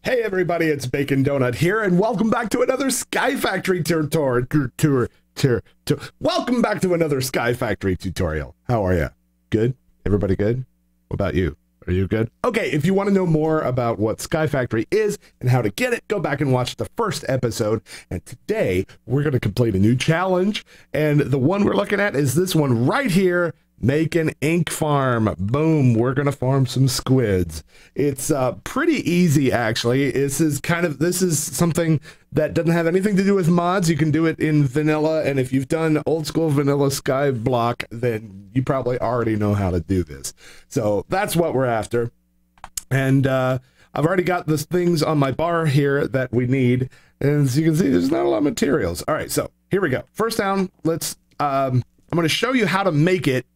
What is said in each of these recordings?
Hey everybody, it's Bacon Donut here, and welcome back to another Sky Factory Welcome back to another Sky Factory tutorial. How are you? Good? Everybody good? What about you? Are you good? Okay, if you want to know more about what Sky Factory is and how to get it, go back and watch the first episode. And today, we're going to complete a new challenge. And the one we're looking at is this one right here. Make an ink farm. Boom, we're gonna farm some squids. It's pretty easy, actually. This is something that doesn't have anything to do with mods. You can do it in vanilla, and if you've done old school vanilla Skyblock, then you probably already know how to do this. So that's what we're after. And I've already got the things on my bar here that we need, and as you can see, there's not a lot of materials. All right, so here we go. First down, let's I'm gonna show you how to make it.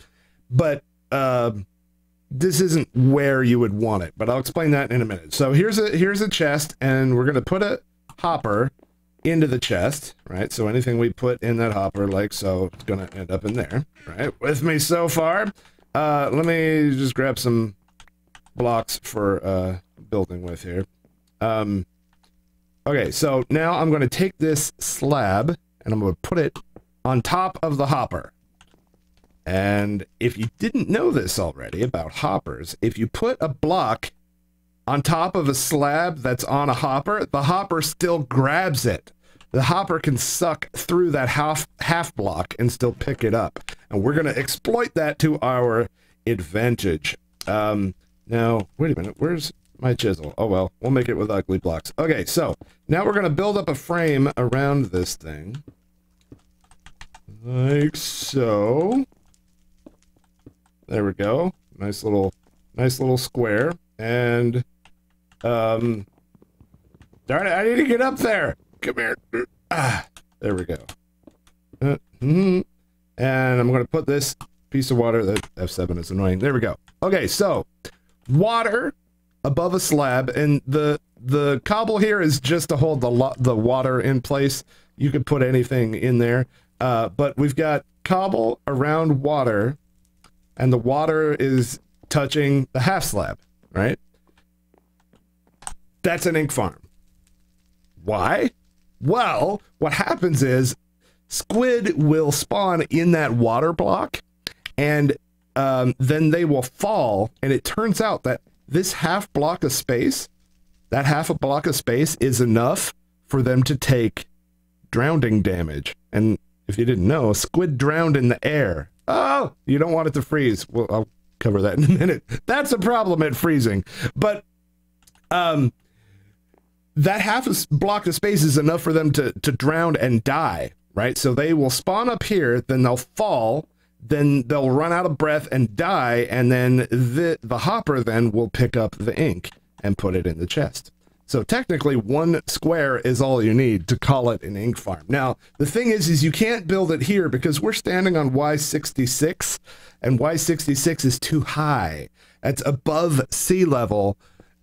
But this isn't where you would want it, but I'll explain that in a minute. So here's a chest, and we're gonna put a hopper into the chest, right? So anything we put in that hopper, like so, it's gonna end up in there, right? With me so far? Let me just grab some blocks for building with here. Okay, so now I'm gonna take this slab and I'm gonna put it on top of the hopper. And if you didn't know this already about hoppers, if you put a block on top of a slab that's on a hopper, the hopper still grabs it. The hopper can suck through that half block and still pick it up. And we're going to exploit that to our advantage. Now, wait a minute, where's my chisel? Oh well, we'll make it with ugly blocks. Okay, so now we're going to build up a frame around this thing. Like so. There we go. Nice little square. And darn it, I need to get up there. Come here. There we go. And I'm gonna put this piece of water. That F7 is annoying. There we go. Okay, so water above a slab, and the cobble here is just to hold the water in place. You could put anything in there, but we've got cobble around water. And the water is touching the half slab, right? That's an ink farm. Why? Well, what happens is squid will spawn in that water block, and then they will fall, and it turns out that this half block of space, that half a block of space is enough for them to take drowning damage. And if you didn't know, squid drowned in the air. Oh, you don't want it to freeze. Well, I'll cover that in a minute. That's a problem at freezing. But that half a block of space is enough for them to drown and die, right? So they will spawn up here, then they'll fall, then they'll run out of breath and die, and then the hopper then will pick up the ink and put it in the chest. So technically, one square is all you need to call it an ink farm. Now, the thing is you can't build it here because we're standing on Y66, and Y66 is too high. It's above sea level,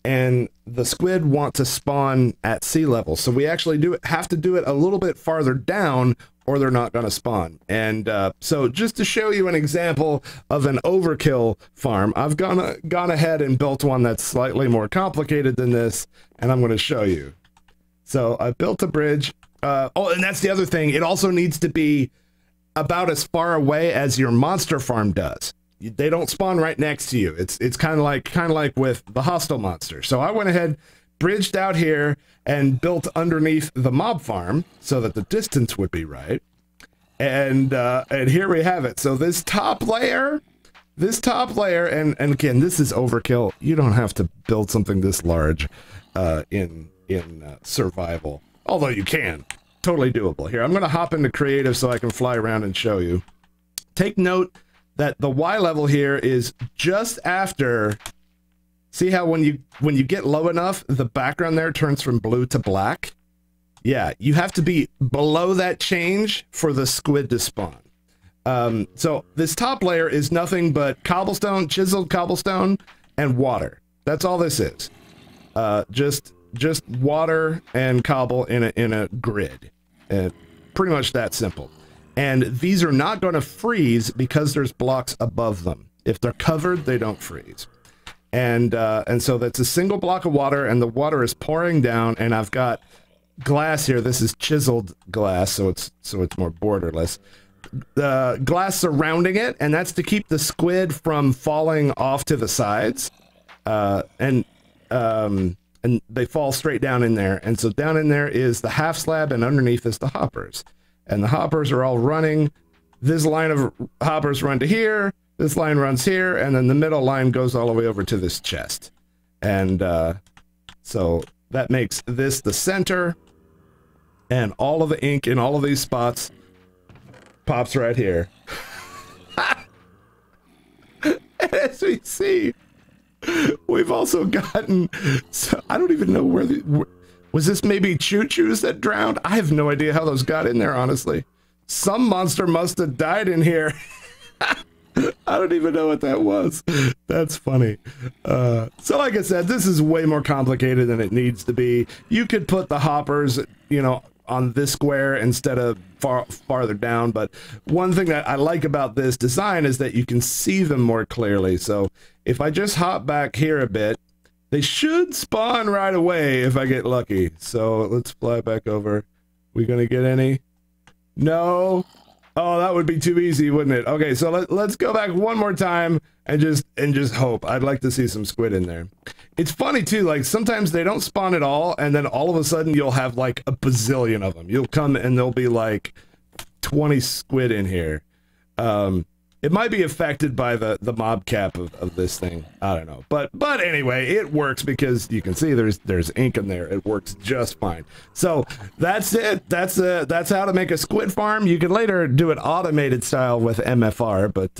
and the squid want to spawn at sea level. So we actually have to do it a little bit farther down, or they're not going to spawn. And so just to show you an example of an overkill farm, I've gone ahead and built one that's slightly more complicated than this, and I'm going to show you. So I built a bridge. Oh, and that's the other thing. It also needs to be about as far away as your monster farm does. They don't spawn right next to you. It's kind of like with the hostile monster. So I went ahead, bridged out here, and built underneath the mob farm so that the distance would be right. And here we have it. So this top layer, and again, this is overkill. You don't have to build something this large in survival, although you can. Totally doable. Here, I'm going to hop into creative so I can fly around and show you. Take note that the Y level here is just after. See how when you get low enough, the background there turns from blue to black? Yeah, you have to be below that change for the squid to spawn. So this top layer is nothing but cobblestone, chiseled cobblestone, and water. That's all this is. Just water and cobble in a grid. Pretty much that simple. And these are not going to freeze because there's blocks above them. If they're covered, they don't freeze. And so that's a single block of water, and the water is pouring down, and I've got glass here. This is chiseled glass, so it's more borderless. The glass surrounding it, and that's to keep the squid from falling off to the sides. And they fall straight down in there. And so down in there is the half slab, and underneath is the hoppers. And the hoppers are all running. This line of hoppers run to here. This line runs here, and then the middle line goes all the way over to this chest. And so that makes this the center, and all of the ink in all of these spots pops right here. As we see, we've also gotten, so I don't even know where was this maybe choo-choos that drowned? I have no idea how those got in there, honestly. Some monster must have died in here. I don't even know what that was. That's funny. So like I said, this is way more complicated than it needs to be. You could put the hoppers, you know, on this square instead of farther down. But one thing that I like about this design is that you can see them more clearly. So if I just hop back here a bit, they should spawn right away if I get lucky. So let's fly back over. We gonna get any? No. Oh, that would be too easy, wouldn't it? Okay, so let's go back one more time and just hope. I'd like to see some squid in there. It's funny too, like sometimes they don't spawn at all, and then all of a sudden you'll have like a bazillion of them. You'll come and there'll be like 20 squid in here. It might be affected by the mob cap of this thing. I don't know. But anyway, it works because you can see there's ink in there. It works just fine. So that's it. That's how to make a squid farm. You can later do it automated style with MFR, but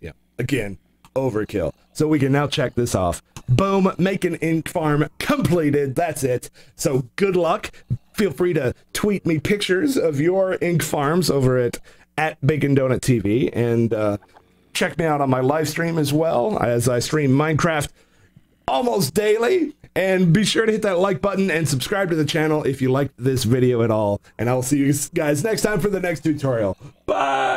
yeah, again, overkill. So we can now check this off. Boom, make an ink farm completed. That's it. So good luck. Feel free to tweet me pictures of your ink farms over at Bacon Donut TV, and check me out on my live stream as well, as I stream Minecraft almost daily. And be sure to hit that like button and subscribe to the channel if you liked this video at all. And I'll see you guys next time for the next tutorial. Bye!